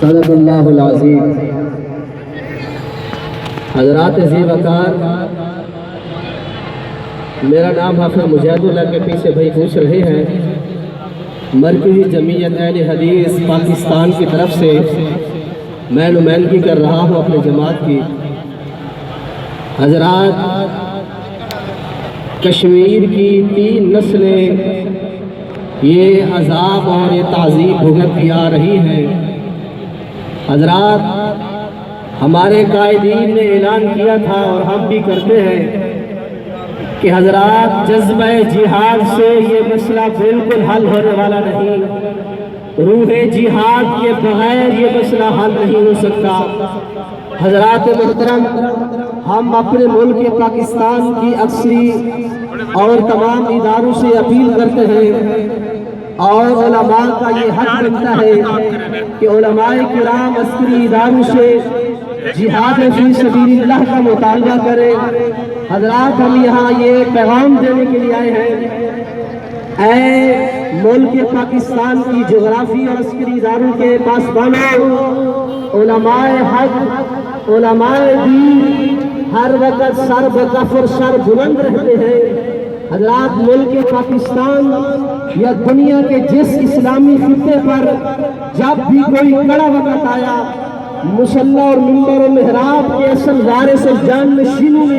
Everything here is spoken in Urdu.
صدق اللہ العظیم۔ حضرات عزیز وقار، میرا نام حافظ مجاہد اللہ کے پیچھے بھائی پوچھ رہے ہیں، مرکزی جمعیت اہل حدیث پاکستان کی طرف سے میں نمائندگی کر رہا ہوں اپنے جماعت کی۔ حضرات، کشمیر کی 3 نسلیں یہ عذاب اور یہ تعذیب بھگتتی آ رہی ہیں۔ حضرات، ہمارے قائدین نے اعلان کیا تھا اور ہم بھی کرتے ہیں کہ حضرات جذبہ جہاد سے یہ مسئلہ بالکل حل ہونے والا نہیں، روح جہاد کے بغیر یہ مسئلہ حل نہیں ہو سکتا۔ حضرات محترم، ہم اپنے ملک پاکستان کی عسکری اور تمام اداروں سے اپیل کرتے ہیں اور علماء کا یہ حق بنتا ہے کہ علماء کرام عسکری اداروں سے جہاد فی سبیل اللہ کا مطالبہ کریں۔ حضرات، ہم یہاں یہ پیغام دینے کے لیے آئے ہیں، اے ملک پاکستان کی جغرافی اور عسکری اداروں کے پاسبانوں، علماء حق، علماء دین ہر وقت سر بکفر سر بلند رہتے ہیں۔ حضرات، ملک پاکستان یا دنیا کے جس اسلامی خطے پر جب بھی کوئی کڑا وقت آیا، مسلح اور منبر و محراب کے اصل وارث جان نشینوں